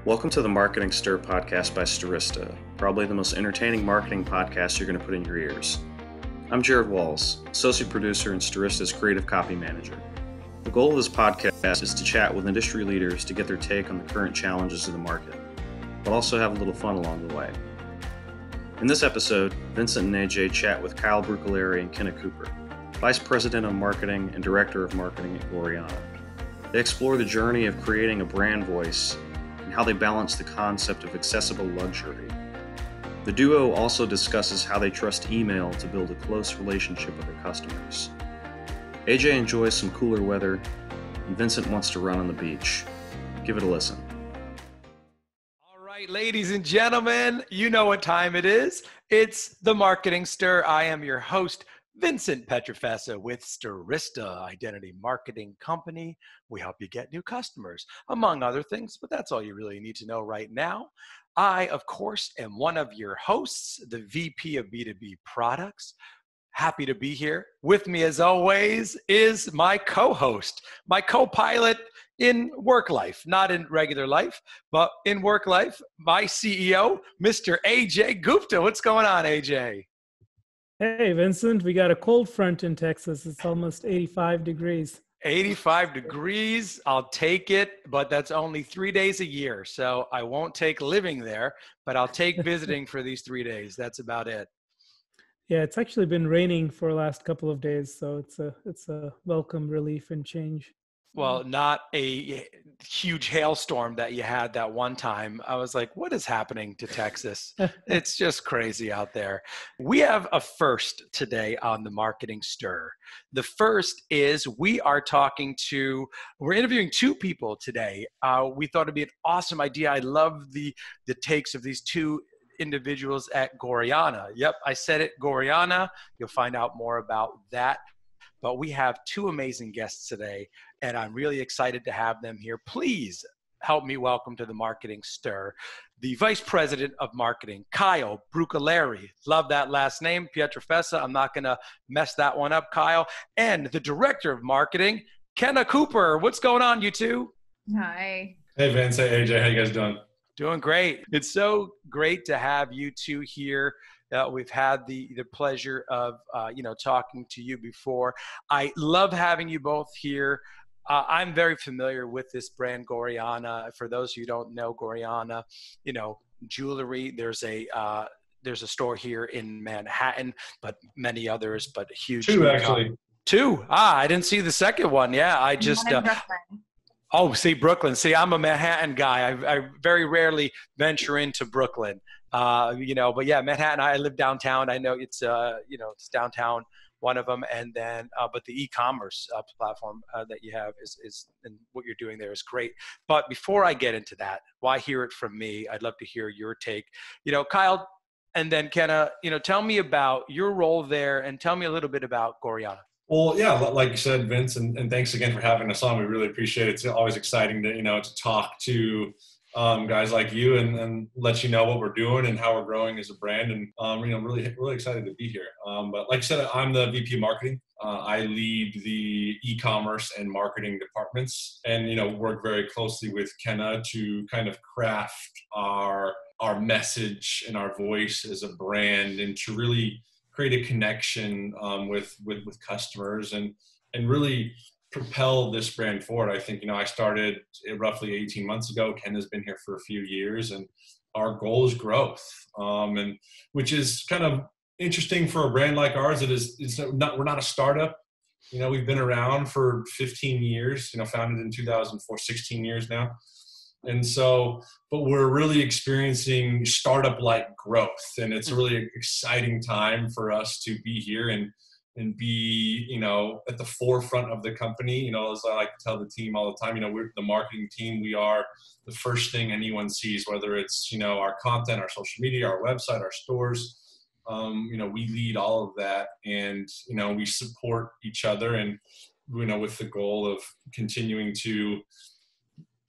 Welcome to the Marketing Stir podcast by Stirista, probably the most entertaining marketing podcast you're going to put in your ears. I'm Jared Walls, associate producer and Stirista's creative copy manager. The goal of this podcast is to chat with industry leaders to get their take on the current challenges of the market, but also have a little fun along the way. In this episode, Vincent and AJ chat with Kyle Brucculeri and Kenah Cooper, Vice President of Marketing and Director of Marketing at Goriana. They explore the journey of creating a brand voice and how they balance the concept of accessible luxury. The duo also discusses how they trust email to build a close relationship with their customers. AJ enjoys some cooler weather, and Vincent wants to run on the beach. Give it a listen. All right, ladies and gentlemen, you know what time it is. It's the Marketing Stir. I am your host, Vincent Pietrafesa with Stirista Identity Marketing Company. We help you get new customers, among other things, but that's all you really need to know right now. I, of course, am one of your hosts, the VP of B2B Products. Happy to be here. With me, as always, is my co-host, my co-pilot in work life, not in regular life, but in work life, my CEO, Mr. AJ Gupta. What's going on, AJ? Hey, Vincent, we got a cold front in Texas. It's almost 85 degrees. 85 degrees, I'll take it, but that's only 3 days a year. So I won't take living there, but I'll take visiting for these 3 days. That's about it. Yeah, it's actually been raining for the last couple of days, so it's a welcome relief and change. Well, not a huge hailstorm that you had that one time. I was like, what is happening to Texas? It's just crazy out there. We have a first today on the Marketing Stir. The first is we're interviewing two people today. We thought it'd be an awesome idea. I love the takes of these two individuals at Goriana. Yep, I said it, Goriana. You'll find out more about that. But we have two amazing guests today, and I'm really excited to have them here. Please help me welcome to the Marketing Stir the Vice President of Marketing, Kyle Brucculeri. Love that last name, Pietrafesa. I'm not going to mess that one up, Kyle. And the Director of Marketing, Kenah Cooper. What's going on, you two? Hi. Hey, Vince. Hey, AJ. How you guys doing? Doing great. It's so great to have you two here. We've had the pleasure of, talking to you before. I love having you both here. I'm very familiar with this brand, Goriana. For those who don't know Goriana, jewelry, there's a store here in Manhattan, but many others, but huge. Two, actually. Two. I didn't see the second one. Yeah, I just. Oh, see, Brooklyn. See, I'm a Manhattan guy. I very rarely venture into Brooklyn. But yeah, Manhattan, I live downtown. I know it's downtown, one of them. And then, but the e-commerce platform that you have is, and what you're doing there is great. But before I get into that, why hear it from me? I'd love to hear your take. Kyle, and then Kenah, tell me about your role there and tell me a little bit about Goriana. Well, yeah, like you said, Vince, and thanks again for having us on. We really appreciate it. It's always exciting to talk to guys like you and let you know what we're doing and how we're growing as a brand. And really excited to be here. But like I said, I'm the VP of Marketing. I lead the e-commerce and marketing departments, and work very closely with Kenah to kind of craft our message and our voice as a brand, and to really create a connection with customers and really propel this brand forward. I think, I started roughly 18 months ago. Kenah's been here for a few years, and our goal is growth, and which is kind of interesting for a brand like ours. We're not a startup. We've been around for 15 years, founded in 2004, 16 years now. And so, but we're really experiencing startup-like growth, and it's a really exciting time for us to be here and be, at the forefront of the company. As I like to tell the team all the time, we're the marketing team. We are the first thing anyone sees, whether it's, our content, our social media, our website, our stores. We lead all of that, and, we support each other, and, with the goal of continuing to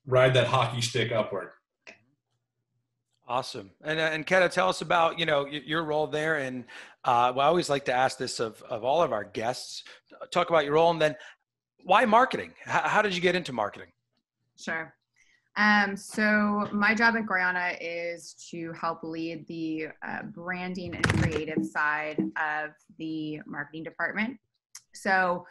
ride that hockey stick upward. Awesome. And Kenah, tell us about, your role there. And I always like to ask this of all of our guests. Talk about your role, and then why marketing? How did you get into marketing? Sure. So my job at Goriana is to help lead the branding and creative side of the marketing department. So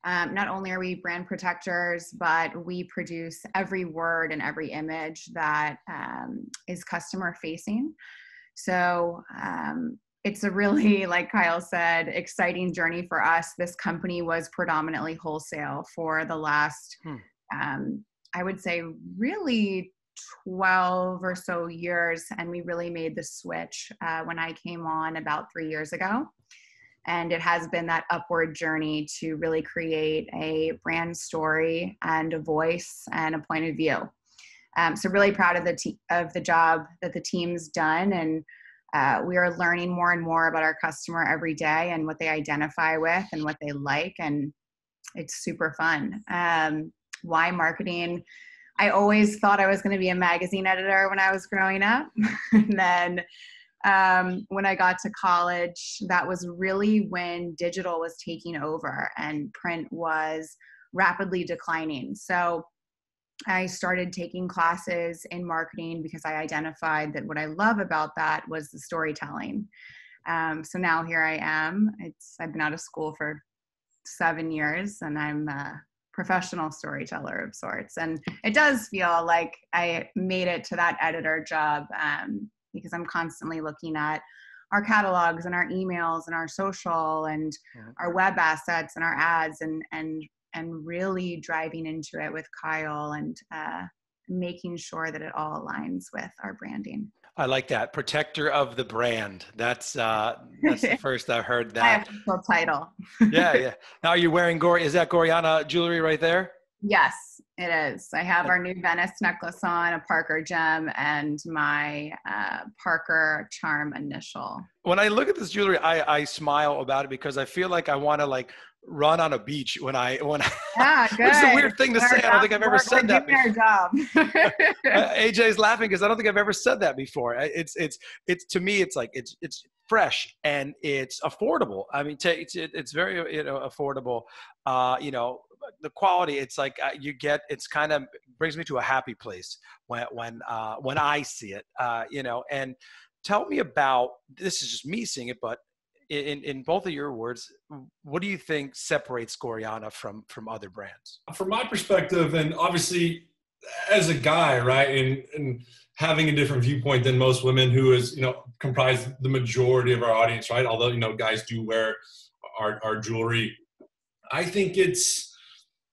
not only are we brand protectors, but we produce every word and every image that is customer facing. So it's a really, like Kyle said, exciting journey for us. This company was predominantly wholesale for the last, I would say, really 12 or so years. And we really made the switch when I came on about 3 years ago. And it has been that upward journey to really create a brand story and a voice and a point of view. So really proud of the job that the team's done. And we are learning more and more about our customer every day and what they identify with and what they like. And it's super fun. Why marketing? I always thought I was going to be a magazine editor when I was growing up. And then when I got to college, that was really when digital was taking over and print was rapidly declining. So I started taking classes in marketing because I identified that what I love about that was the storytelling. So now here I am. I've been out of school for 7 years and I'm a professional storyteller of sorts. And it does feel like I made it to that editor job because I'm constantly looking at our catalogs and our emails and our social and our web assets and our ads and really driving into it with Kyle and making sure that it all aligns with our branding. I like that. Protector of the brand. That's the first I've heard that. My official title. Yeah. Now are you wearing is that Goriana jewelry right there? Yes, it is. I have our new Venice necklace on, a Parker gem, and my Parker charm initial. When I look at this jewelry, I smile about it because I feel like I want to run on a beach when I Yeah, good. Which is a weird thing to say. I don't think I've ever said that before. Our job. AJ's laughing because I don't think I've ever said that before. It's to me, it's like it's fresh and it's affordable. I mean, it's very affordable. The quality, it's like it's kind of brings me to a happy place when I see it. And tell me about, this is just me seeing it, but in both of your words, what do you think separates Goriana from other brands? From my perspective, and obviously as a guy, right, and having a different viewpoint than most women, who is, comprise the majority of our audience, right? Although, guys do wear our jewelry. I think it's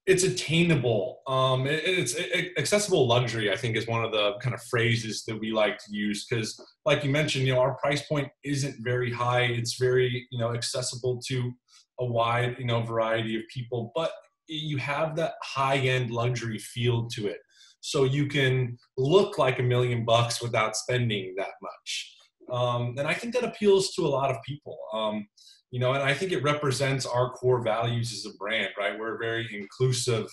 attainable. It's accessible luxury, I think, is one of the kind of phrases that we like to use, because like you mentioned, our price point isn't very high. It's very, accessible to a wide, variety of people, but you have that high-end luxury feel to it. So you can look like $1 million without spending that much. And I think that appeals to a lot of people. And I think it represents our core values as a brand, right? We're very inclusive,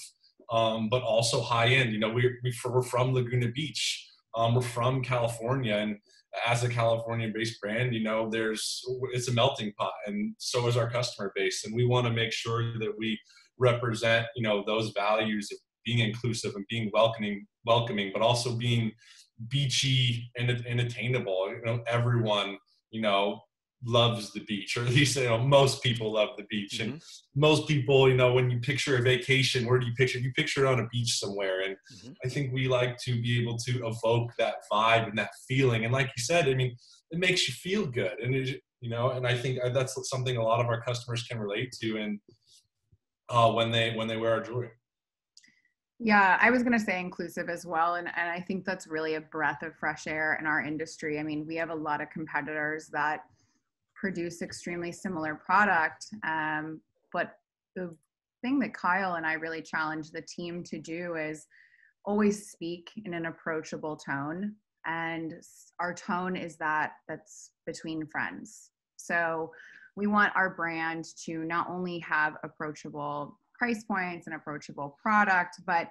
but also high end. We're from Laguna Beach. We're from California, and as a California-based brand, it's a melting pot, and so is our customer base. And we want to make sure that we represent, those values of being inclusive and being welcoming, but also being beachy and attainable. Everyone, loves the beach, or at least most people love the beach. And most people, when you picture a vacation, where do you picture? You picture it on a beach somewhere. And I think we like to be able to evoke that vibe and that feeling. And like you said, I mean, it makes you feel good, and and I think that's something a lot of our customers can relate to, and when they wear our jewelry. Yeah, I was going to say inclusive as well. And I think that's really a breath of fresh air in our industry. I mean, we have a lot of competitors that produce extremely similar product. But the thing that Kyle and I really challenge the team to do is always speak in an approachable tone. And our tone is that's between friends. So we want our brand to not only have approachable price points and approachable product, but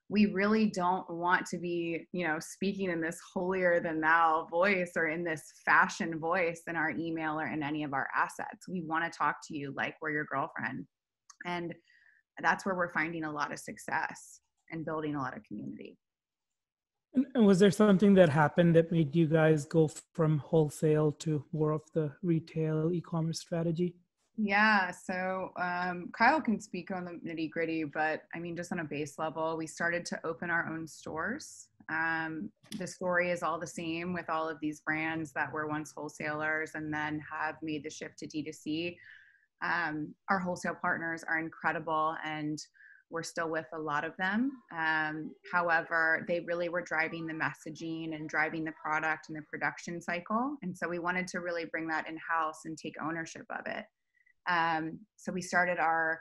we really don't want to be, speaking in this holier than thou voice or in this fashion voice in our email or in any of our assets. We want to talk to you like we're your girlfriend. And that's where we're finding a lot of success and building a lot of community. And was there something that happened that made you guys go from wholesale to more of the retail e-commerce strategy? Yeah, so Kyle can speak on the nitty gritty, but I mean, just on a base level, we started to open our own stores. The story is all the same with all of these brands that were once wholesalers and then have made the shift to D2C. Our wholesale partners are incredible and we're still with a lot of them. However, they really were driving the messaging and driving the product and the production cycle. And so we wanted to really bring that in-house and take ownership of it. So we started our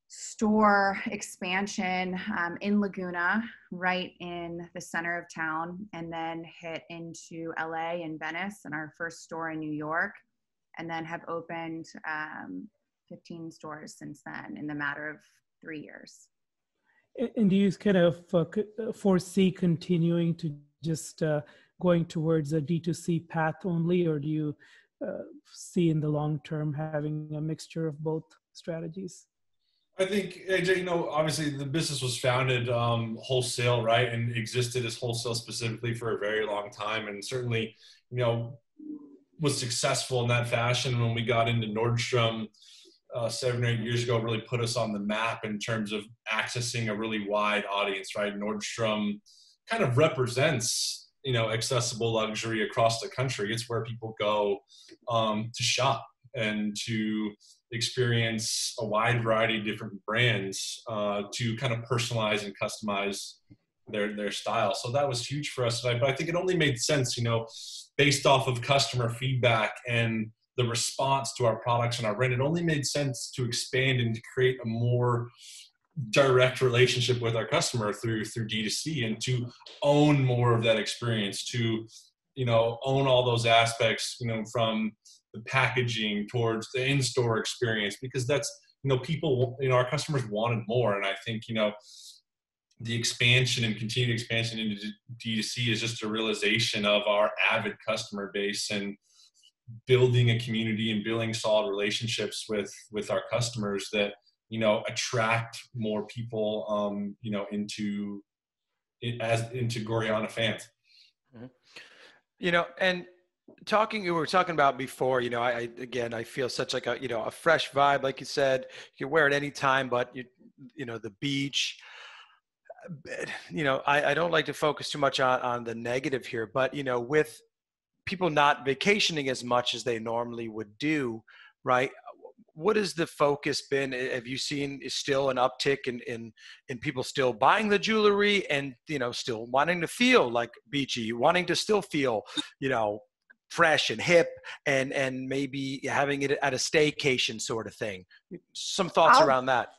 store expansion in Laguna, right in the center of town, and then hit into LA and Venice and our first store in New York, and then have opened 15 stores since then in the matter of 3 years. And do you kind of foresee continuing to just going towards a D2C path only, or do you see in the long term having a mixture of both strategies? I think, AJ, you know, obviously the business was founded wholesale, right, and existed as wholesale specifically for a very long time, and certainly, you know, was successful in that fashion. When we got into Nordstrom 7 or 8 years ago, really put us on the map in terms of accessing a really wide audience, right? Nordstrom kind of represents, you know, accessible luxury across the country. It's where people go to shop and to experience a wide variety of different brands to kind of personalize and customize their style. So that was huge for us. But I think it only made sense, you know, based off of customer feedback and the response to our products and our brand. It only made sense to expand and to create a more direct relationship with our customer through D2C, and to own more of that experience, to, you know, own all those aspects, you know, from the packaging towards the in-store experience, because that's, you know, people, you know, our customers wanted more. And I think, you know, the expansion and continued expansion into D2C is just a realization of our avid customer base and building a community and building solid relationships with our customers that, you know, attract more people, you know, into Gorjana fans. Mm-hmm. You know, and we were talking about before, you know, I feel such like a, you know, a fresh vibe, like you said. You can wear it anytime, but you know, the beach. You know, I don't like to focus too much on the negative here, but, you know, with people not vacationing as much as they normally would do, right? What has the focus been? Have you seen still an uptick in people still buying the jewelry and, you know, still wanting to feel like beachy, wanting to still feel, you know, fresh and hip, and maybe having it at a staycation sort of thing? Some thoughts around that?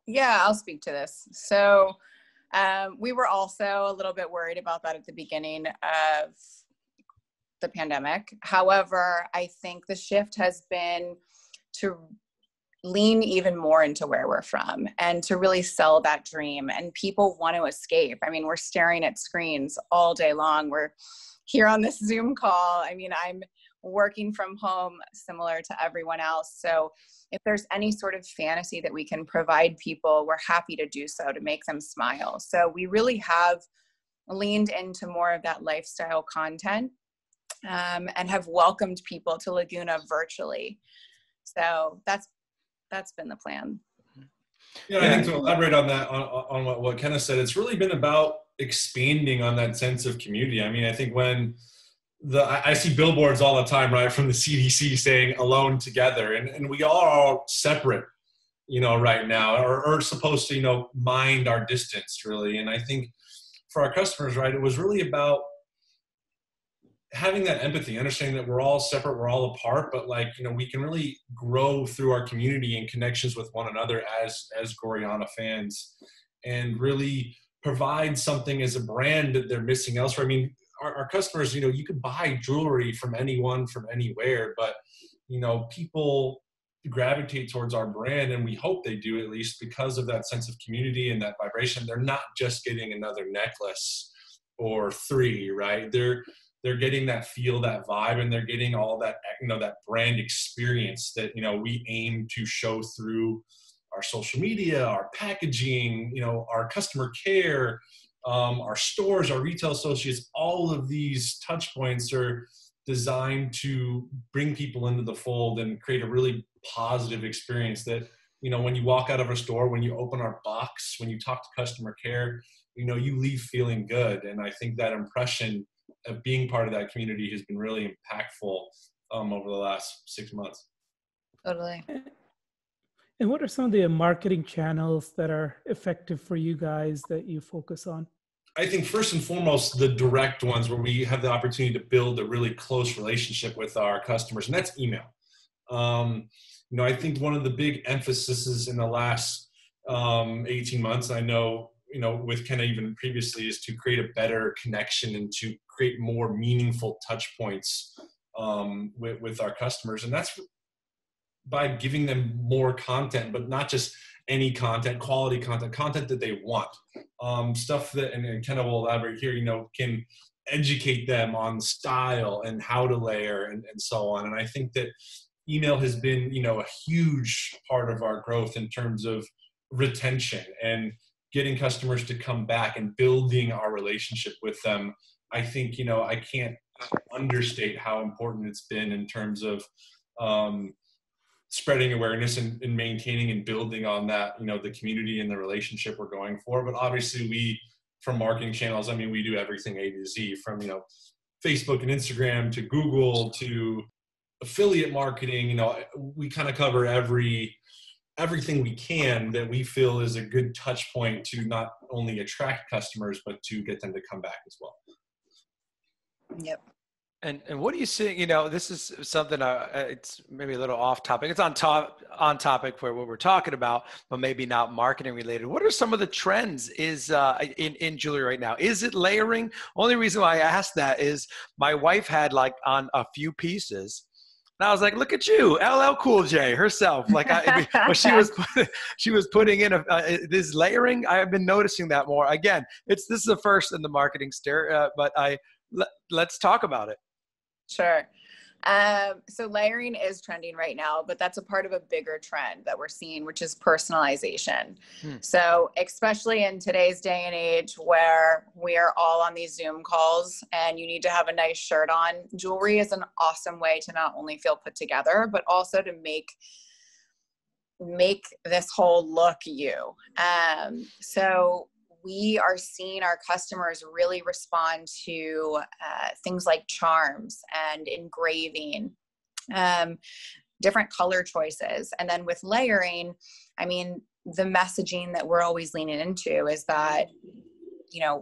Yeah, I'll speak to this. So we were also a little bit worried about that at the beginning of the pandemic. However, I think the shift has been to lean even more into where we're from and to really sell that dream. And people want to escape. I mean, we're staring at screens all day long. We're here on this Zoom call. I mean, I'm working from home similar to everyone else. So if there's any sort of fantasy that we can provide people, we're happy to do so to make them smile. So we really have leaned into more of that lifestyle content and have welcomed people to Laguna virtually. So that's been the plan. Yeah, I think to elaborate on that, on what Kenah said, it's really been about expanding on that sense of community. I mean, I think when I see billboards all the time, right, from the CDC saying alone together, and we all are separate, you know, right now, or supposed to, you know, mind our distance, really. And I think for our customers, right, it was really about having that empathy, understanding that we're all separate, we're all apart, but, like, you know, we can really grow through our community and connections with one another as Gorjana fans, and really provide something as a brand that they're missing elsewhere. I mean, our customers, you know, you could buy jewelry from anyone, from anywhere, but, you know, people gravitate towards our brand, and we hope they do, at least because of that sense of community and that vibration. They're not just getting another necklace or 3, right? They're getting that feel, that vibe, and they're getting all that, you know, that brand experience that, you know, we aim to show through our social media, our packaging, you know, our customer care, our stores, our retail associates, all of these touch points are designed to bring people into the fold and create a really positive experience that, when you walk out of a store, when you open our box, when you talk to customer care, you leave feeling good. And I think that impression of being part of that community has been really impactful over the last 6 months. Totally. And what are some of the marketing channels that are effective for you guys that you focus on? I think first and foremost, the direct ones where we have the opportunity to build a really close relationship with our customers, and that's email. I think one of the big emphases in the last 18 months, I know, with Kenah even previously, is to create a better connection and to create more meaningful touch points with our customers. And that's by giving them more content, but not just any content, quality content that they want. Stuff that, and Kenah will elaborate here, can educate them on style and how to layer and so on. And I think that email has been, a huge part of our growth in terms of retention and getting customers to come back and building our relationship with them. I think, I can't understate how important it's been in terms of spreading awareness and maintaining and building on that, the community and the relationship we're going for. But obviously we, from marketing channels, we do everything A to Z, from, Facebook and Instagram to Google to affiliate marketing. We kind of cover everything we can that we feel is a good touch point to not only attract customers, but to get them to come back as well. Yep. And what do you see? This is something it's maybe a little off topic. It's on topic for what we're talking about, but maybe not marketing related. What are some of the trends in jewelry right now? Is it layering? Only reason why I asked that is my wife had on a few pieces. And I was like, look at you, LL Cool J herself. She was putting in this layering. I've been noticing that more. Again, this is the first in the marketing stir, but let's talk about it. Sure. So layering is trending right now, but that's a part of a bigger trend that we're seeing, which is personalization. So especially in today's day and age where we are all on these Zoom calls and you need to have a nice shirt on, jewelry is an awesome way to not only feel put together, but also to make this whole look you. So we are seeing our customers really respond to things like charms and engraving, different color choices. And then with layering, the messaging that we're always leaning into is that,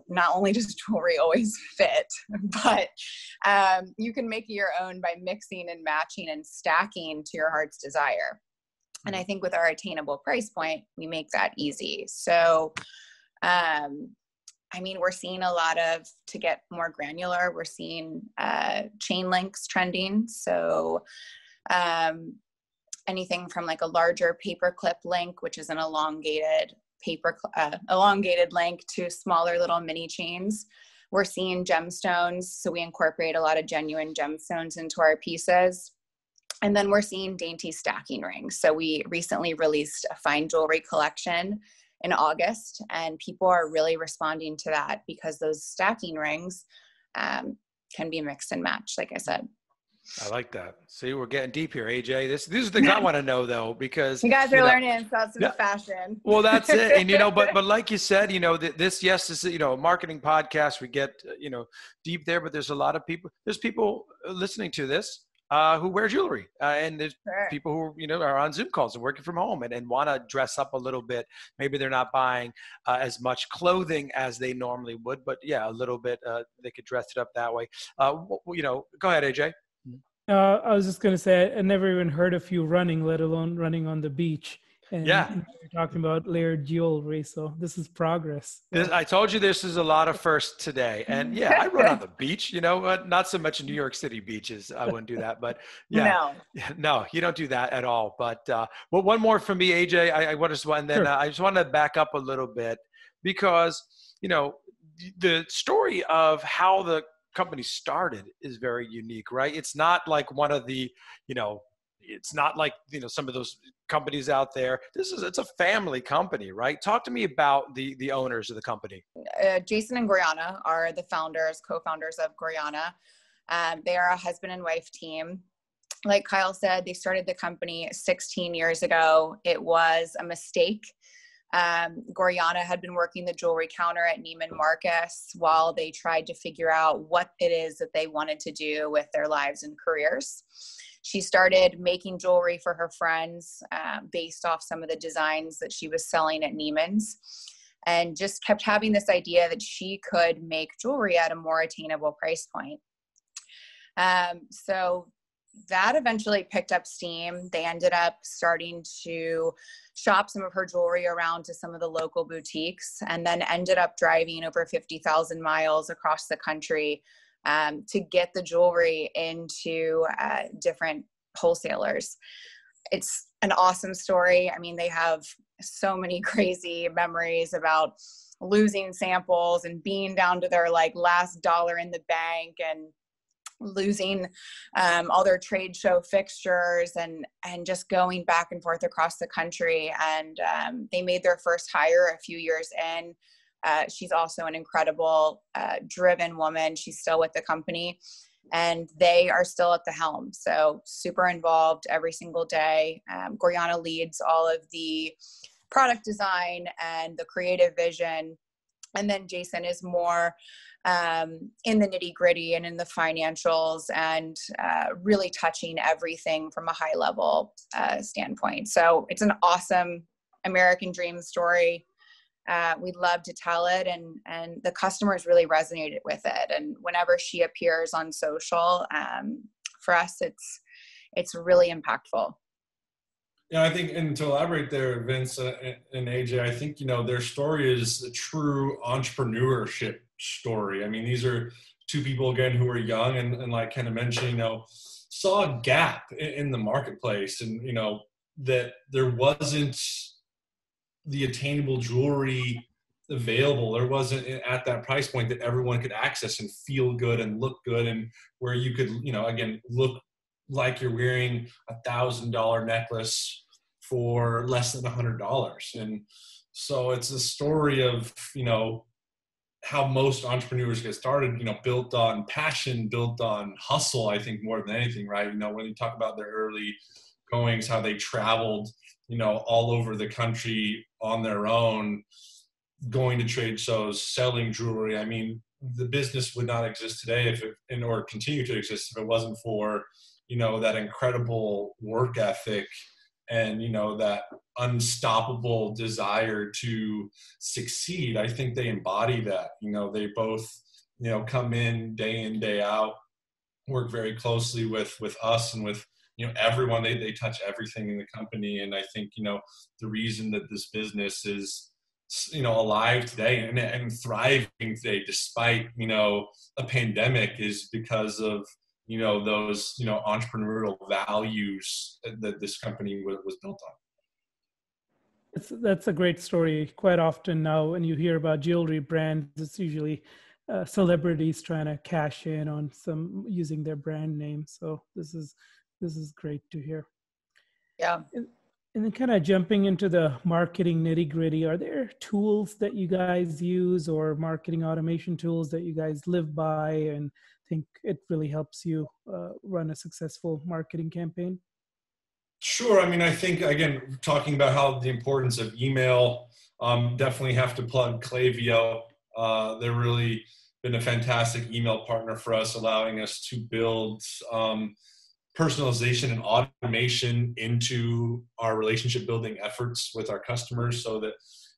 not only does jewelry always fit, but you can make it your own by mixing and matching and stacking to your heart's desire. And I think with our attainable price point, we make that easy. So we're seeing a lot to get more granular, we're seeing chain links trending. So anything from a larger paperclip link, which is an elongated link, to smaller little mini chains. We're seeing gemstones. So we incorporate a lot of genuine gemstones into our pieces. And then we're seeing dainty stacking rings. So we recently released a fine jewelry collection in August, and people are really responding to that because those stacking rings can be mixed and matched, like I said. I like that. See, we're getting deep here, AJ. These are things I want to know, though, because you guys are learning stuff in fashion. Well, that's it. And but like you said, this is a marketing podcast. We get deep there, but there's a lot of people. There's people listening to this who wear jewelry, and there's people who are on Zoom calls and working from home and want to dress up a little bit. Maybe they're not buying as much clothing as they normally would, but a little bit they could dress it up that way. Go ahead, AJ. I was just going to say, I never even heard of you running, let alone running on the beach. And you're talking about layered jewelry, so this is progress. I told you this is a lot of firsts today, and I run on the beach. Not so much in New York City beaches. I wouldn't do that, but no, you don't do that at all. But one more from me, AJ. I want to, and then I just want to back up a little bit because the story of how the company started is very unique, right? It's not like one of the it's not like some of those companies out there. It's a family company, right? Talk to me about the owners of the company. Jason and Goriana are the co-founders of Goriana. They are a husband and wife team. Like Kyle said, they started the company 16 years ago. It was a mistake. Goriana had been working the jewelry counter at Neiman Marcus while they tried to figure out what it is that they wanted to do with their lives and careers. She started making jewelry for her friends based off some of the designs that she was selling at Neiman's, and just kept having this idea that she could make jewelry at a more attainable price point. So that eventually picked up steam. They ended up starting to shop some of her jewelry around to some of the local boutiques, and then ended up driving over 50,000 miles across the country to get the jewelry into different wholesalers. It's an awesome story. I mean, they have so many crazy memories about losing samples and being down to their like last dollar in the bank, and losing all their trade show fixtures, and just going back and forth across the country. And they made their first hire a few years in. She's also an incredible, driven woman. She's still with the company, and they are still at the helm. So super involved every single day. Goriana leads all of the product design and the creative vision. And then Jason is more in the nitty gritty and in the financials, and really touching everything from a high level standpoint. So it's an awesome American dream story. We love to tell it, and the customers really resonated with it. And whenever she appears on social, for us, it's really impactful. Yeah, I think, and to elaborate there, Vince and AJ, I think, their story is a true entrepreneurship story. I mean, these are two people, again, who are young and like Kenah mentioned, saw a gap in the marketplace, and, that there wasn't the attainable jewelry available. There wasn't at that price point that everyone could access and feel good and look good, and where you could, again, look like you're wearing $1,000 necklace for less than $100. And so it's a story of, how most entrepreneurs get started, built on passion, built on hustle, I think, more than anything, right? When you talk about their early goings, how they traveled, all over the country on their own, going to trade shows, selling jewelry. I mean, the business would not exist today or continue to exist if it wasn't for, that incredible work ethic and, that unstoppable desire to succeed. I think they embody that. They both, come in, day out, work very closely with us and with, everyone. They touch everything in the company. And I think, the reason that this business is, alive today and thriving today, despite, a pandemic, is because of, those, entrepreneurial values that this company was built on. That's a great story. Quite often now, when you hear about jewelry brands, it's usually celebrities trying to cash in on some using their brand name. So this is great to hear. Yeah. And then kind of jumping into the marketing nitty gritty, are there tools that you guys use or marketing automation tools that you guys live by and think it really helps you run a successful marketing campaign? Sure. I mean, I think, again, talking about how the importance of email, definitely have to plug Klaviyo. They're really been a fantastic email partner for us, allowing us to build personalization and automation into our relationship building efforts with our customers, so that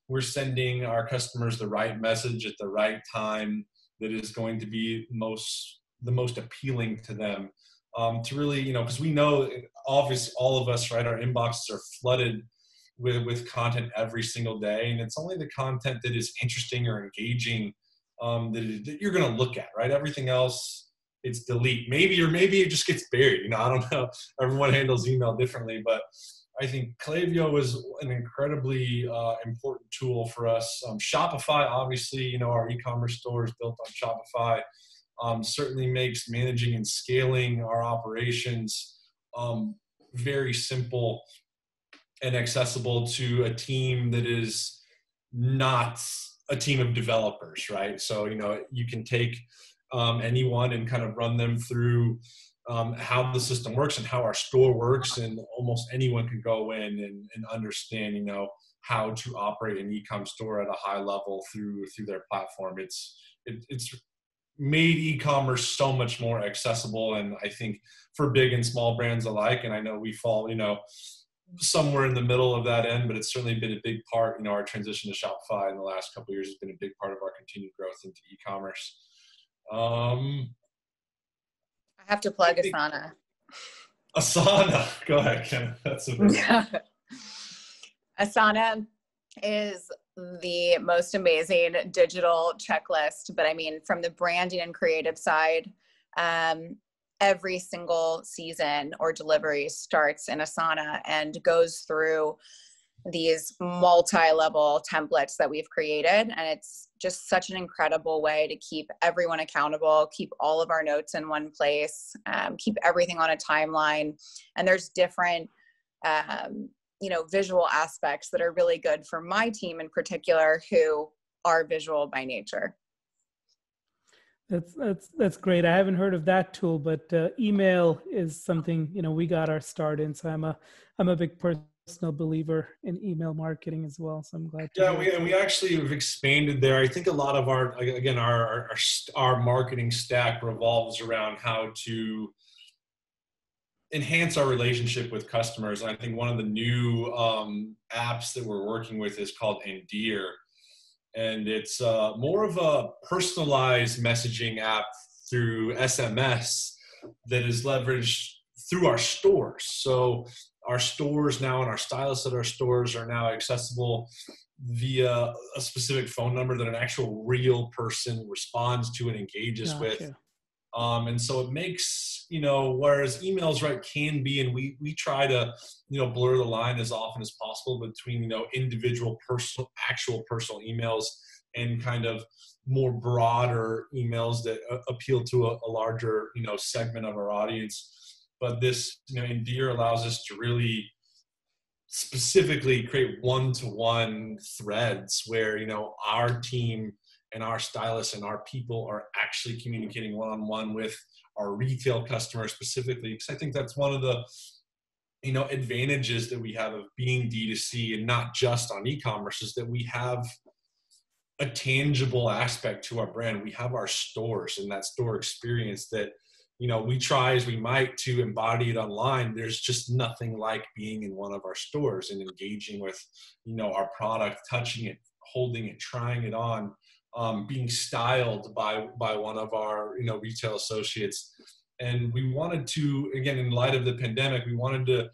we're sending our customers the right message at the right time that is going to be the most appealing to them. To really, because we know, obviously, all of us, right, our inboxes are flooded with content every single day, and it's only the content that is interesting or engaging that you're going to look at, right? Everything else, it's delete. Maybe it just gets buried. I don't know. Everyone handles email differently, but I think Klaviyo is an incredibly important tool for us. Shopify, obviously, our e-commerce store is built on Shopify. Certainly makes managing and scaling our operations very simple and accessible to a team that is not a team of developers, right? So, you can take anyone and kind of run them through how the system works and how our store works, and almost anyone can go in and understand, how to operate an e-com store at a high level through their platform. It's made e-commerce so much more accessible, and I think for big and small brands alike. And I know we fall, somewhere in the middle of that end, but it's certainly been a big part. Our transition to Shopify in the last couple of years has been a big part of our continued growth into e-commerce. I have to plug Asana. Asana, go ahead, Ken. That's a Asana is the most amazing digital checklist, but I mean, from the branding and creative side, every single season or delivery starts in Asana and goes through these multi-level templates that we've created. And it's just such an incredible way to keep everyone accountable, keep all of our notes in one place, keep everything on a timeline. And there's different, visual aspects that are really good for my team in particular, who are visual by nature. That's great. I haven't heard of that tool, but email is something, we got our start in. So I'm a big personal believer in email marketing as well. So I'm glad to we actually have expanded there. I think a lot of our marketing stack revolves around how to enhance our relationship with customers. And I think one of the new apps that we're working with is called Endear. And it's more of a personalized messaging app through SMS that is leveraged through our stores. So our stores now, and our stylists at our stores, are now accessible via a specific phone number that an actual real person responds to and engages with. And so it makes, whereas emails, right, can be, and we try to, blur the line as often as possible between, individual actual personal emails and kind of more broader emails that appeal to a larger, segment of our audience. But this, Endear allows us to really specifically create one-to-one threads where, our team and our stylists and our people are actually communicating one-on-one with our retail customers specifically. Because I think that's one of the, advantages that we have of being D2C and not just on e-commerce, is that we have a tangible aspect to our brand. We have our stores and that store experience that, we try as we might to embody it online. There's just nothing like being in one of our stores and engaging with, our product, touching it, holding it, trying it on. Being styled by one of our retail associates. And we wanted to, again, in light of the pandemic, we wanted to,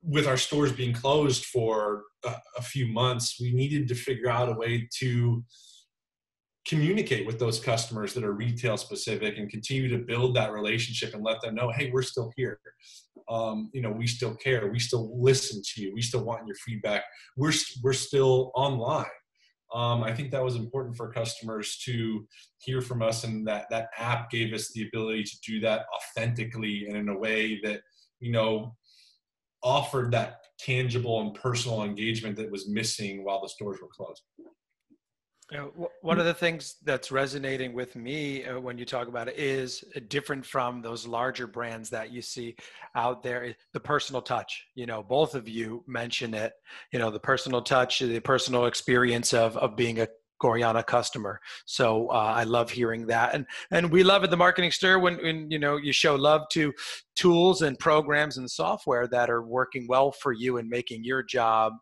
with our stores being closed for a few months, we needed to figure out a way to communicate with those customers that are retail specific and continue to build that relationship and let them know, hey, we're still here. We still care. We still listen to you. We still want your feedback. We're still online. I think that was important for customers to hear from us, and that app gave us the ability to do that authentically and in a way that, offered that tangible and personal engagement that was missing while the stores were closed. One of the things that's resonating with me when you talk about it is different from those larger brands that you see out there, the personal touch. Both of you mention it, the personal touch, the personal experience of being a Gorjana customer. So I love hearing that. And we love at the Marketing Stir when you show love to tools and programs and software that are working well for you and making your job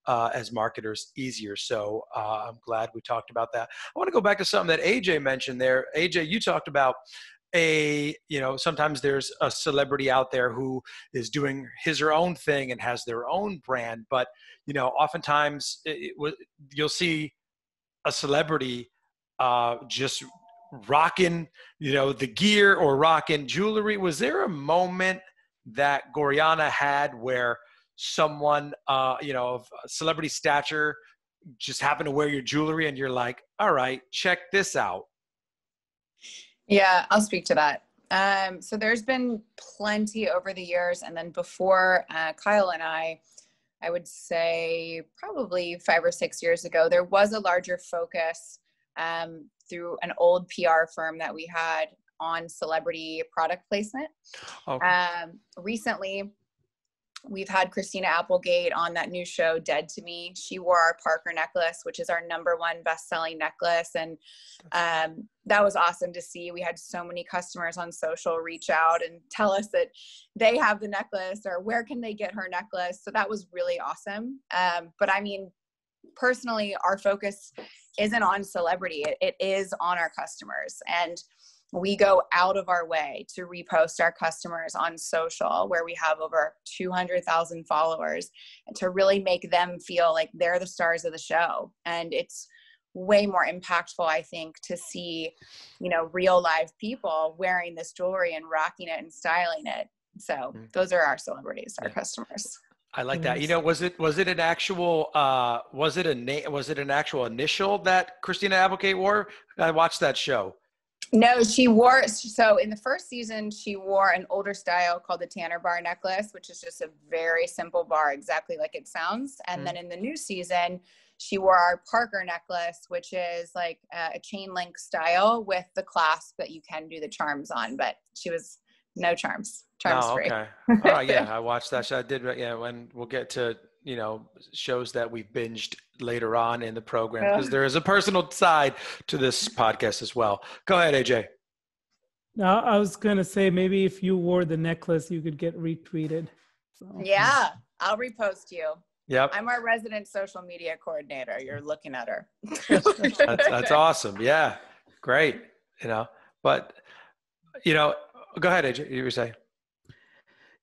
as marketers easier. So I'm glad we talked about that. I want to go back to something that AJ mentioned there. AJ, you talked about sometimes there's a celebrity out there who is doing his or own thing and has their own brand, but oftentimes you'll see a celebrity just rocking, the gear or rocking jewelry. Was there a moment that Gorjana had where someone, of celebrity stature just happen to wear your jewelry and you're like, all right, check this out? Yeah, I'll speak to that. So there's been plenty over the years. And then before Kyle and I I would say probably 5 or 6 years ago, there was a larger focus through an old PR firm that we had on celebrity product placement. Okay. Recently, we've had Christina Applegate on that new show, Dead to Me. She wore our Parker necklace, which is our #1 best-selling necklace. And that was awesome to see. We had so many customers on social reach out and tell us that they have the necklace or where can they get her necklace. So that was really awesome. But I mean, personally, our focus isn't on celebrity. It is on our customers. And we go out of our way to repost our customers on social, where we have over 200,000 followers, and to really make them feel like they're the stars of the show. And it's way more impactful, I think, to see, you know, real live people wearing this jewelry and rocking it and styling it. So those are our celebrities, our customers. I like that. You know, was it an actual was it an actual initial that Christina Applegate wore? I watched that show. No, she wore, so in the first season, she wore an older style called the Tanner bar necklace, which is just a very simple bar, exactly like it sounds. And then in the new season, she wore our Parker necklace, which is like a chain link style with the clasp that you can do the charms on, but she was no charms free. Okay. Oh, yeah, I watched that show. I did. Yeah, when we'll get to, you know, shows that we binged later on in the program, because there is a personal side to this podcast as well. Go ahead, AJ. Now, I was going to say, maybe if you wore the necklace, you could get retweeted. So. Yeah, I'll repost you. Yep. I'm our resident social media coordinator. You're looking at her. That's awesome. Yeah. Great. You know, but, you know, go ahead, AJ. You were saying.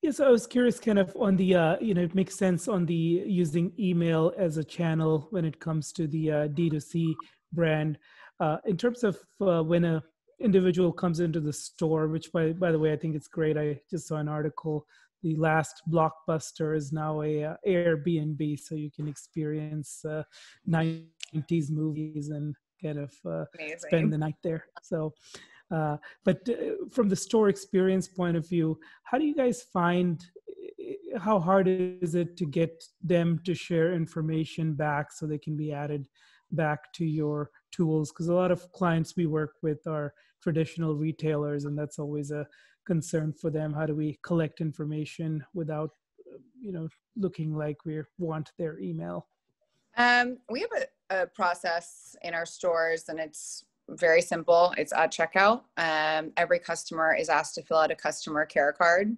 Yes, I was curious kind of on the, you know, it makes sense on the using email as a channel when it comes to the D2C brand. In terms of when a individual comes into the store, which by the way, I think it's great. I just saw an article, the last Blockbuster is now a Airbnb, so you can experience 90s movies and kind of spend the night there. So. But from the store experience point of view, how do you guys find, how hard is it to get them to share information back so they can be added back to your tools? Because a lot of clients we work with are traditional retailers, and that's always a concern for them. How do we collect information without, you know, looking like we want their email? We have a process in our stores, and it's very simple. It's at checkout. Every customer is asked to fill out a customer care card.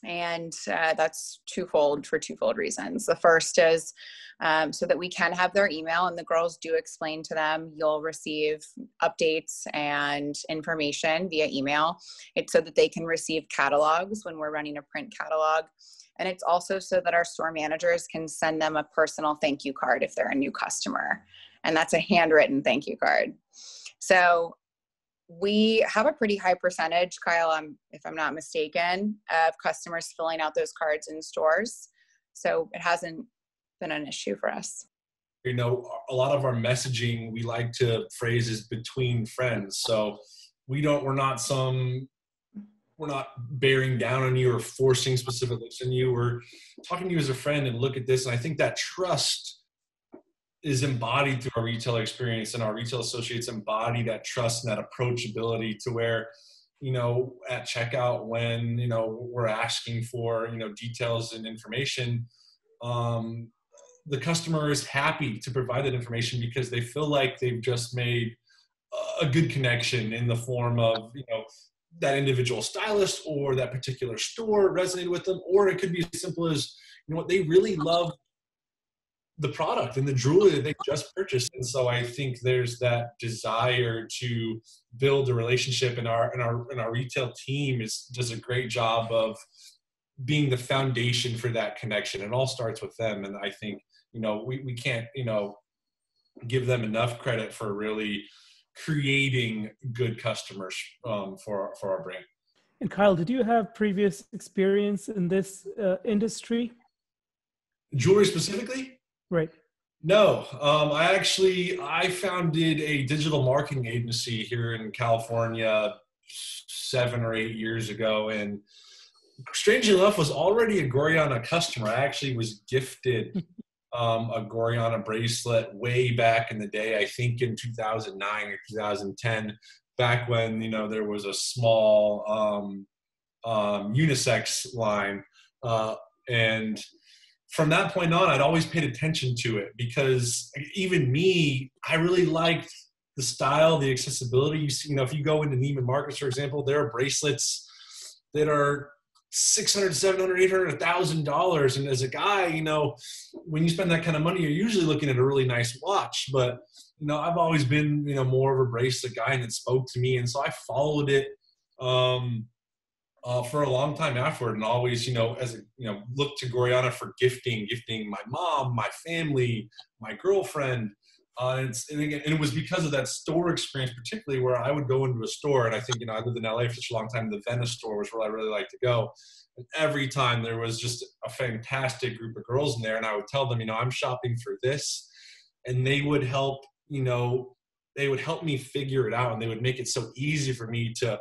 And that's for twofold reasons. The first is so that we can have their email, and the girls do explain to them, you'll receive updates and information via email. It's so that they can receive catalogs when we're running a print catalog. And it's also so that our store managers can send them a personal thank you card if they're a new customer. And that's a handwritten thank you card. So we have a pretty high percentage, Kyle, if I'm not mistaken, of customers filling out those cards in stores. So it hasn't been an issue for us. You know, a lot of our messaging, we like to phrase is between friends. So we're not bearing down on you or forcing specific looks on you. We're talking to you as a friend and look at this. And I think that trust is embodied through our retail experience, and our retail associates embody that trust and that approachability to where, you know, at checkout, when, you know, we're asking for, you know, details and information, the customer is happy to provide that information because they feel like they've just made a good connection in the form of, you know, that individual stylist or that particular store resonated with them, or it could be as simple as, you know what, they really love the product and the jewelry that they just purchased. And so I think there's that desire to build a relationship, and our retail team does a great job of being the foundation for that connection. It all starts with them. And I think, you know, we can't, you know, give them enough credit for really creating good customers for our brand. And Kyle, did you have previous experience in this industry? Jewelry specifically? Right. No, I founded a digital marketing agency here in California 7 or 8 years ago. And strangely enough, was already a Goriana customer. I actually was gifted a Goriana bracelet way back in the day, I think in 2009 or 2010, back when, you know, there was a small unisex line. And from that point on, I'd always paid attention to it because even me, I really liked the style, the accessibility. You see, you know, if you go into Neiman Marcus, for example, there are bracelets that are $600, $700, $800, $1,000. And as a guy, you know, when you spend that kind of money, you're usually looking at a really nice watch. But, you know, I've always been, you know, more of a bracelet guy, and it spoke to me. And so I followed it for a long time afterward, and always, you know, as a, you know, looked to Goriana for gifting my mom, my family, my girlfriend. And again, and it was because of that store experience, particularly where I would go into a store, and I think, you know, I lived in LA for such a long time. The Venice store was where I really liked to go. And every time there was just a fantastic group of girls in there, and I would tell them, you know, I'm shopping for this, and they would help, you know, they would help me figure it out, and they would make it so easy for me to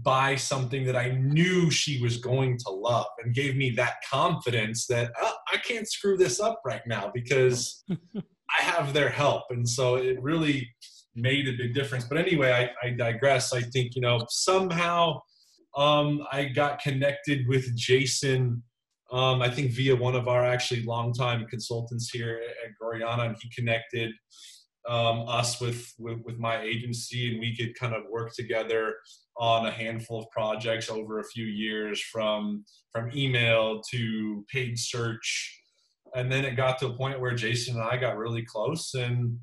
buy something that I knew she was going to love, and gave me that confidence that I can't screw this up right now because I have their help. And so it really made a big difference. But anyway, I digress. I think, you know, somehow I got connected with Jason, I think via one of our actually longtime consultants here at Goriana, and he connected us with my agency, and we could kind of work together on a handful of projects over a few years, from email to paid search. And then it got to a point where Jason and I got really close, and,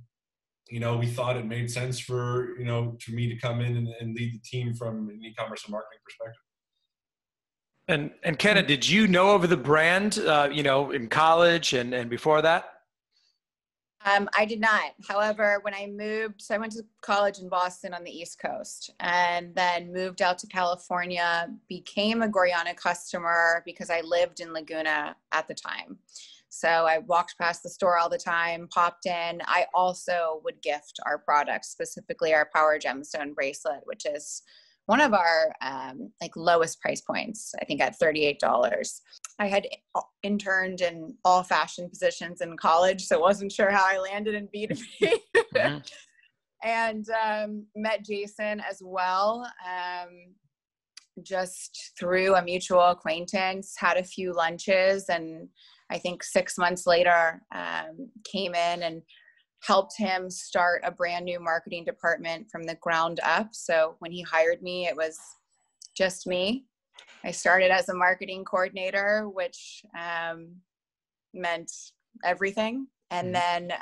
you know, we thought it made sense for, you know, for me to come in and lead the team from an e-commerce and marketing perspective. And Kenah, did you know of the brand, you know, in college and before that? I did not. However, when I moved, so I went to college in Boston on the East Coast, and then moved out to California, became a Goriana customer because I lived in Laguna at the time. So I walked past the store all the time, popped in. I also would gift our products, specifically our Power Gemstone bracelet, which is one of our like lowest price points, I think at $38. I had interned in all fashion positions in college, so wasn't sure how I landed in B2B. Mm-hmm. And met Jason as well, just through a mutual acquaintance, had a few lunches, and I think 6 months later, came in and helped him start a brand new marketing department from the ground up. So when he hired me, it was just me. I started as a marketing coordinator, which meant everything. And then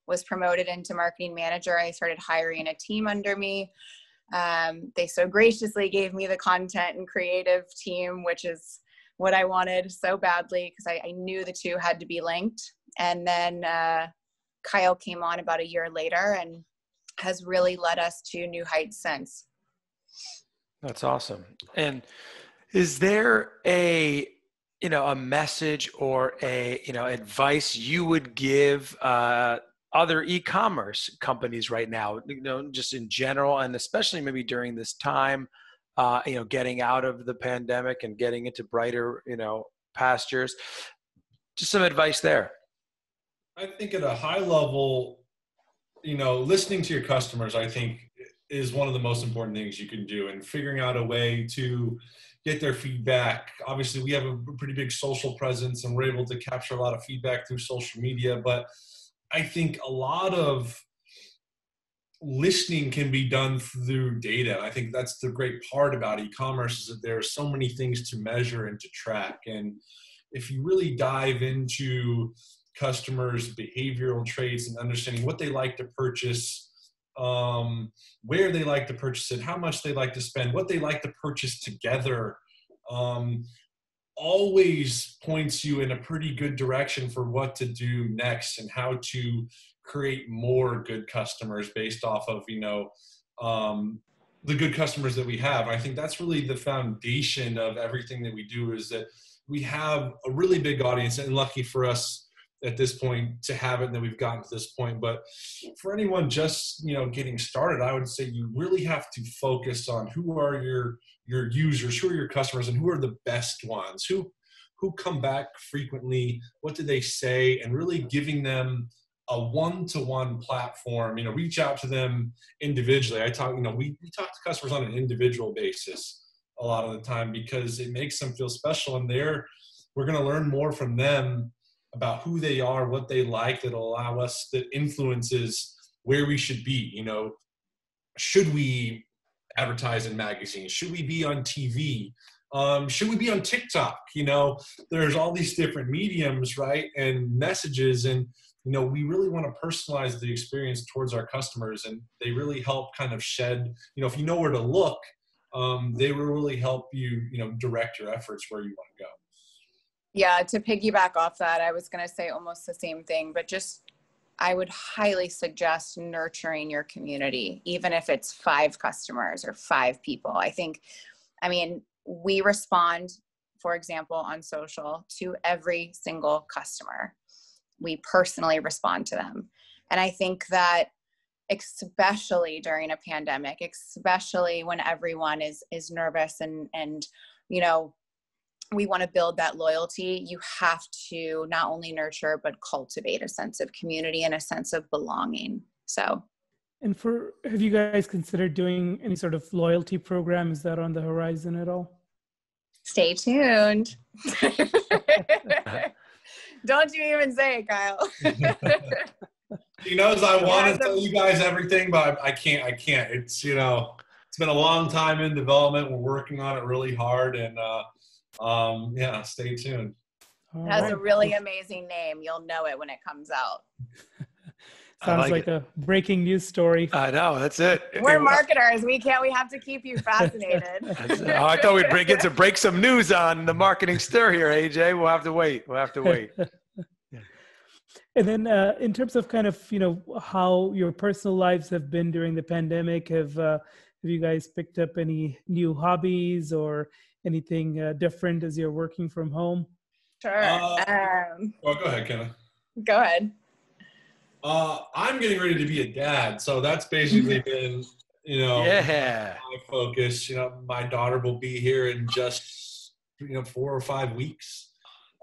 was promoted into marketing manager. I started hiring a team under me. They so graciously gave me the content and creative team, which is what I wanted so badly, because I knew the two had to be linked. And then Kyle came on about a year later and has really led us to new heights since. That's awesome. And is there a, you know, a message or a, you know, advice you would give other e-commerce companies right now, you know, just in general, and especially maybe during this time, you know, getting out of the pandemic and getting into brighter, you know, pastures? Just some advice there. I think at a high level, you know, listening to your customers, I think, is one of the most important things you can do, and figuring out a way to get their feedback. Obviously, we have a pretty big social presence, and we're able to capture a lot of feedback through social media, but I think a lot of listening can be done through data. I think that's the great part about e-commerce, is that there are so many things to measure and to track. And if you really dive into customers' behavioral traits and understanding what they like to purchase, where they like to purchase it, how much they like to spend, what they like to purchase together, always points you in a pretty good direction for what to do next and how to create more good customers based off of, you know, the good customers that we have. I think that's really the foundation of everything that we do, is that we have a really big audience, and lucky for us, at this point to have it, and that we've gotten to this point. But for anyone just, getting started, I would say you really have to focus on who are your users, who are your customers, and who are the best ones, who come back frequently, what do they say, and really giving them a one-to-one platform. Reach out to them individually. We talk to customers on an individual basis a lot of the time, because it makes them feel special, and we're going to learn more from them about who they are, what they like, that'll allow us, that influences where we should be. Should we advertise in magazines? Should we be on TV? Should we be on TikTok? There's all these different mediums, right? And messages, and, we really want to personalize the experience towards our customers, and they really help kind of shed, if you know where to look, they will really help you, direct your efforts where you want to go. Yeah, to piggyback off that, I was going to say almost the same thing, but I would highly suggest nurturing your community, even if it's 5 customers or 5 people. We respond, for example, on social to every single customer. We personally respond to them. And I think that especially during a pandemic, especially when everyone is nervous and we want to build that loyalty, you have to not only nurture, but cultivate a sense of community and a sense of belonging. So. And have you guys considered doing any sort of loyalty program? Is that on the horizon at all? Stay tuned. Don't you even say it, Kyle. He knows I want to tell you guys everything, but I can't. It's, it's been a long time in development. We're working on it really hard, and stay tuned. It has a really amazing name. You'll know it when it comes out. Sounds like a breaking news story. I know, that's it. We're marketers. We have to keep you fascinated. I thought we'd get to break some news on the marketing stir here, AJ. We'll have to wait. And then in terms of kind of, how your personal lives have been during the pandemic, have you guys picked up any new hobbies or anything different as you're working from home? Sure. Well, go ahead, Kenah. Go ahead. I'm getting ready to be a dad, so that's basically been, my focus. My daughter will be here in just, 4 or 5 weeks.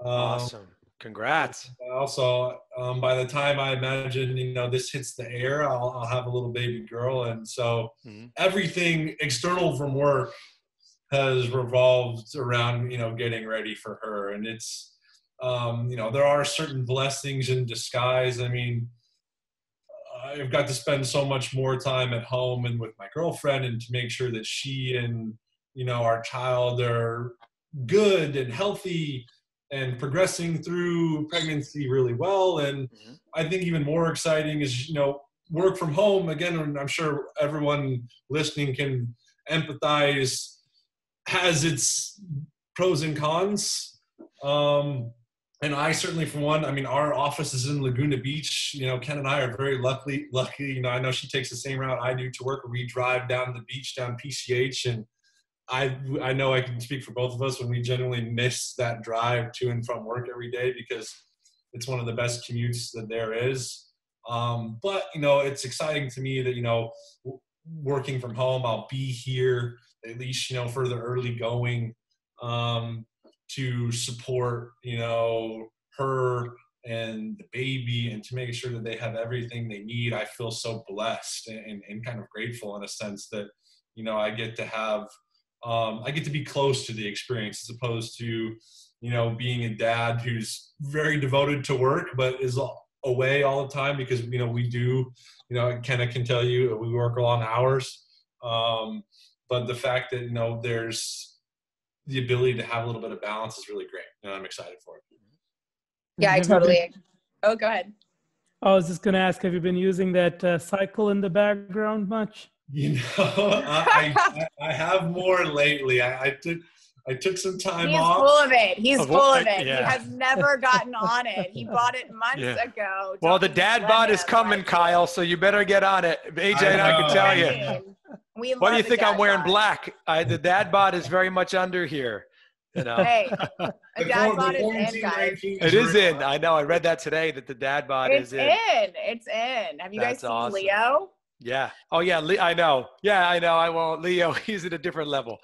Awesome. Congrats. Also, by the time I imagine, this hits the air, I'll have a little baby girl. And so everything external from work has revolved around, getting ready for her. And it's, there are certain blessings in disguise. I've got to spend so much more time at home and with my girlfriend, and to make sure that she and, our child are good and healthy and progressing through pregnancy really well. And I think even more exciting is, work from home. Again, and I'm sure everyone listening can empathize, has its pros and cons. And I certainly, for one, our office is in Laguna Beach. Ken and I are very lucky. I know she takes the same route I do to work. We drive down the beach, down PCH, and I know I can speak for both of us when we genuinely miss that drive to and from work every day, because it's one of the best commutes that there is. But, it's exciting to me that, working from home, I'll be here at least, for the early going, to support, her and the baby, and to make sure that they have everything they need. I feel so blessed and kind of grateful in a sense that, I get to have, I get to be close to the experience, as opposed to, being a dad who's very devoted to work, but is away all the time, because, we do, Kenah can tell you, we work long hours. But the fact that, there's the ability to have a little bit of balance is really great. And I'm excited for it. Yeah, I totally. Oh, go ahead. I was just going to ask, have you been using that cycle in the background much? I have more lately. I took some time off. He's full of it. He's full of it. Yeah. He has never gotten on it. He bought it months ago. Well, the dad bod is coming, Kyle, so you better get on it. AJ and I can tell you. Why do you think I'm wearing black? The dad bod is very much under here. You know? Hey, a dad bod is in, quarantine guys. 19 It is real. in. I know. I read that today that the dad bod It's is in. in. It's in. Have you guys That's seen awesome. Leo? Yeah. Oh yeah. I know. Yeah, I know. I won't. Leo, he's at a different level.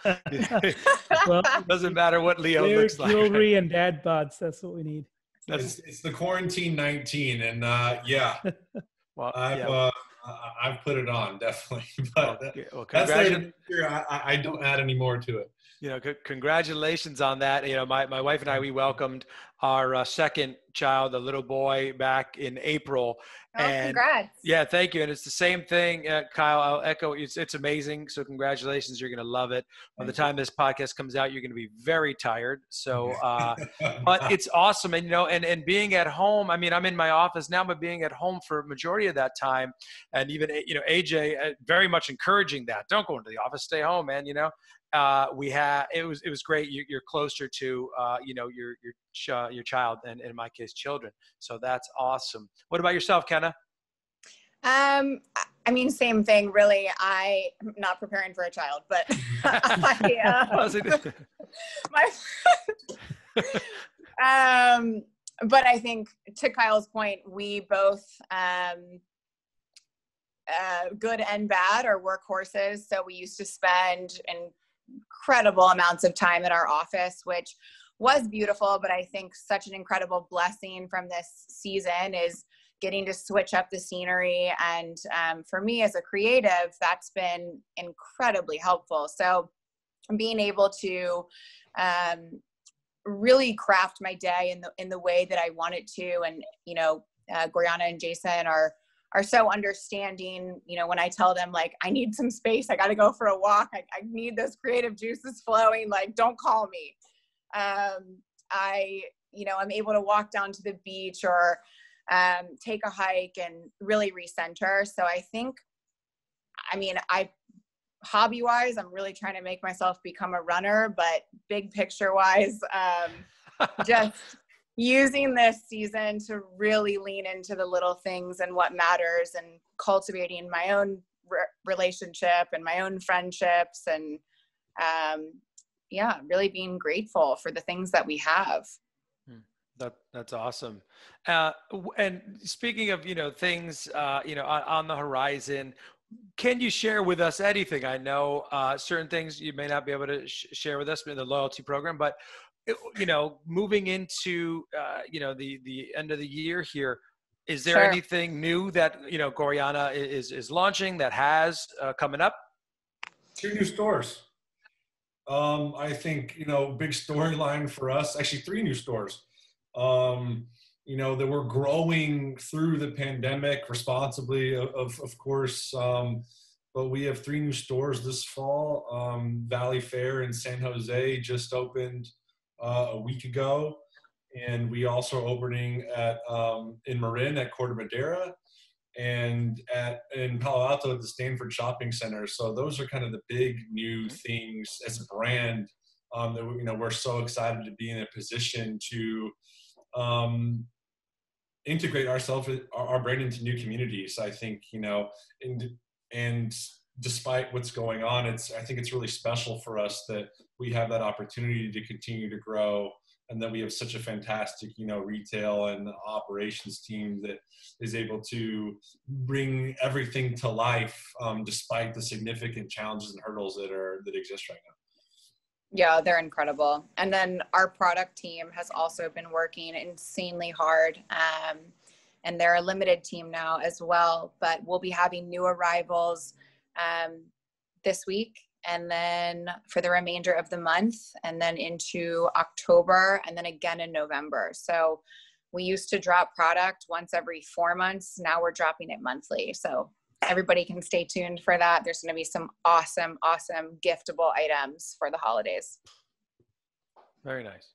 Well, Doesn't matter what Leo wear looks like. jewelry and dad bods. That's what we need. It's the quarantine 19, and yeah, Well, I've put it on definitely, but well, that's there to make sure I don't add any more to it. You know, congratulations on that. You know, my wife and I, we welcomed our second child, a little boy, back in April. Oh, and congrats. Yeah, thank you. And it's the same thing, Kyle. I'll echo. It's amazing. So congratulations. You're going to love it. By the time this podcast comes out, you're going to be very tired. So, but it's awesome. And, you know, and being at home, I mean, I'm in my office now, but being at home for a majority of that time. And even, you know, AJ very much encouraging that. Don't go into the office, stay home, man, you know. It was great. You're closer to, you know, your child, and in my case, children. So that's awesome. What about yourself, Kenah? I mean, same thing, really. I'm not preparing for a child, but but I think to Kyle's point, we both, good and bad, are workhorses. So we used to spend incredible amounts of time at our office, which was beautiful, but I think such an incredible blessing from this season is getting to switch up the scenery. And for me as a creative, that's been incredibly helpful. So being able to really craft my day in the way that I want it to. And, you know, Goriana and Jason are so understanding, you know, when I tell them, like, I need some space, I got to go for a walk, I need those creative juices flowing, like, don't call me. You know, I'm able to walk down to the beach or take a hike and really recenter. So I think, I mean, hobby wise, I'm really trying to make myself become a runner, but big picture wise, just using this season to really lean into the little things and what matters, and cultivating my own relationship and my own friendships, and yeah, really being grateful for the things that we have. That's awesome. And speaking of, you know, things, you know, on the horizon, can you share with us anything? I know certain things you may not be able to share with us in the loyalty program, but you know, moving into you know, the end of the year here, is there anything new that, you know, Goriana is launching that has coming up? 2 new stores. I think, you know, big storyline for us, actually 3 new stores. You know, that we're growing through the pandemic responsibly, of course. But we have 3 new stores this fall. Valley Fair in San Jose just opened a week ago. And we also are opening in Marin at Corte Madera, and in Palo Alto at the Stanford Shopping Center. So those are kind of the big new things as a brand that, you know, we're so excited to be in a position to integrate our brand into new communities. I think, you know, and despite what's going on, I think it's really special for us that we have that opportunity to continue to grow, and that we have such a fantastic, you know, retail and operations team that is able to bring everything to life, despite the significant challenges and hurdles that exist right now. Yeah, they're incredible. And then our product team has also been working insanely hard. And they're a limited team now as well, but we'll be having new arrivals this week, and then for the remainder of the month, and then into October, and then again in November. So we used to drop product once every 4 months. Now we're dropping it monthly. So everybody can stay tuned for that. There's going to be some awesome, awesome giftable items for the holidays. Very nice.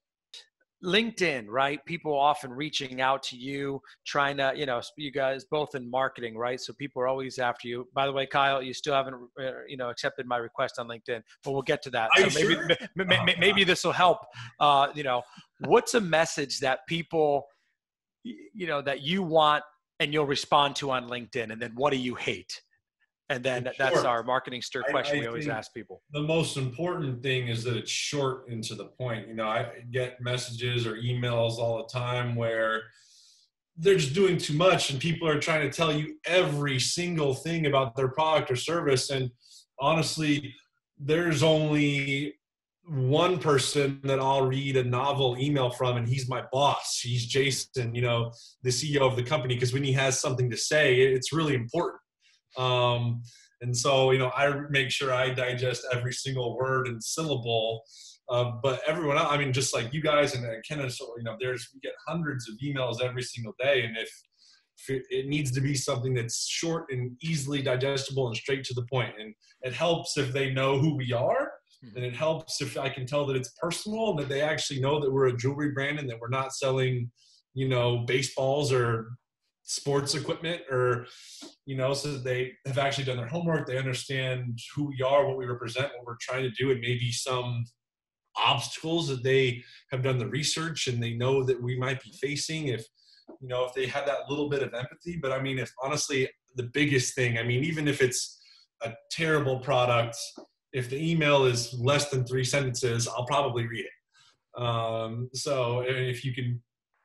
LinkedIn, right? People often reaching out to you, trying to, you know, you guys both in marketing, right? So people are always after you. By the way, Kyle, you still haven't, you know, accepted my request on LinkedIn, but we'll get to that. Are So you maybe, sure? maybe this will help. You know, what's a message that people, you know, that you want and you'll respond to on LinkedIn, and then what do you hate? And then Sure. that's our marketing stir question I we always think ask people. the most important thing is that it's short and to the point. You know, I get messages or emails all the time where they're just doing too much and people are trying to tell you every single thing about their product or service. And honestly, there's only one person that I'll read a novel email from, and he's my boss. He's Jason, you know, the CEO of the company, because when he has something to say, it's really important. And so, you know, I make sure I digest every single word and syllable. But everyone else, I mean, just like you guys and Kenah, so, you know, we get hundreds of emails every single day. And if it needs to be something that's short and easily digestible and straight to the point. And it helps if they know who we are. And it helps if I can tell that it's personal and that they actually know that we're a jewelry brand and that we're not selling, you know, baseballs or sports equipment, or, you know, so that they have actually done their homework. They understand who we are, what we represent, what we're trying to do, and maybe some obstacles that they have done the research and they know that we might be facing, if, you know, if they have that little bit of empathy. But I mean, if honestly, the biggest thing, I mean, even if it's a terrible product, if the email is less than 3 sentences, I'll probably read it. So if you can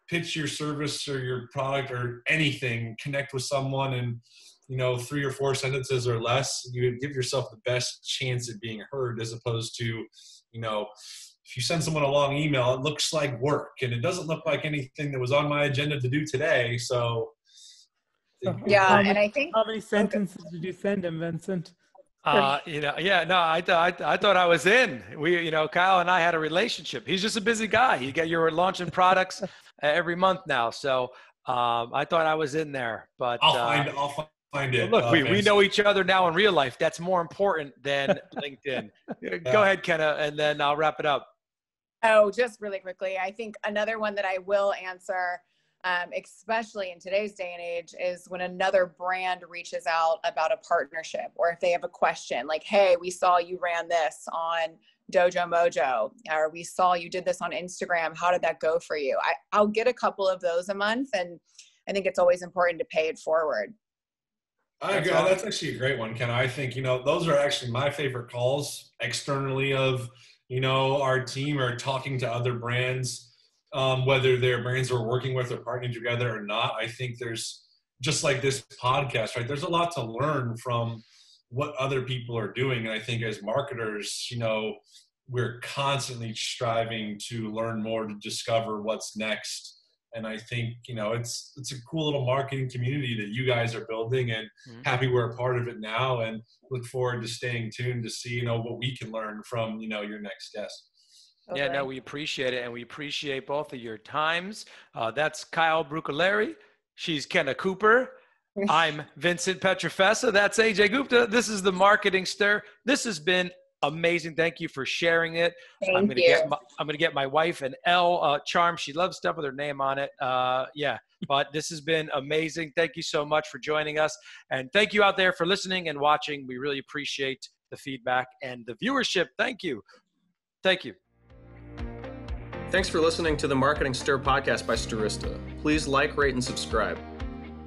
pitch your service or your product or anything, connect with someone in, you know, 3 or 4 sentences or less, you give yourself the best chance at being heard, as opposed to, you know, if you send someone a long email, it looks like work and it doesn't look like anything that was on my agenda to do today. So yeah, and I think, how many sentences did you send him, Vincent? You know, yeah, no, I thought I was in. You know, Kyle and I had a relationship. He's just a busy guy. You're launching products every month now, so I thought I was in there. But I'll find it. Look, we know each other now in real life. That's more important than LinkedIn. Go ahead, Kenah, and then I'll wrap it up. Oh, just really quickly, I think another one that I will answer, especially in today's day and age, is when another brand reaches out about a partnership, or if they have a question like, hey, we saw you ran this on Dojo Mojo, or we saw you did this on Instagram. How did that go for you? I'll get a couple of those a month, and I think it's always important to pay it forward. I agree. That's actually a great one, Ken. I think, you know, those are actually my favorite calls externally of, you know, our team or talking to other brands. Whether they're brands we're working with or partnering together or not. I think there's, just like this podcast, right? There's a lot to learn from what other people are doing. And I think as marketers, you know, we're constantly striving to learn more, to discover what's next. And I think, you know, it's a cool little marketing community that you guys are building, and happy we're a part of it now, and look forward to staying tuned to see, you know, what we can learn from, you know, your next guest. Okay. Yeah, no, we appreciate it, and we appreciate both of your times. That's Kyle Brucculeri. She's Kenah Cooper. I'm Vincent Pietrafesa. That's AJ Gupta. This is the Marketing Stir. This has been amazing. Thank you for sharing it. I'm gonna get my wife an L charm. She loves stuff with her name on it. Yeah, but this has been amazing. Thank you so much for joining us, and thank you out there for listening and watching. We really appreciate the feedback and the viewership. Thank you. Thank you. Thanks for listening to the Marketing Stir podcast by Stirista. Please like, rate, and subscribe.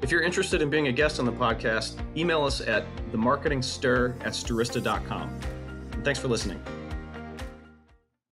If you're interested in being a guest on the podcast, email us at themarketingstir@stirista.com. And thanks for listening.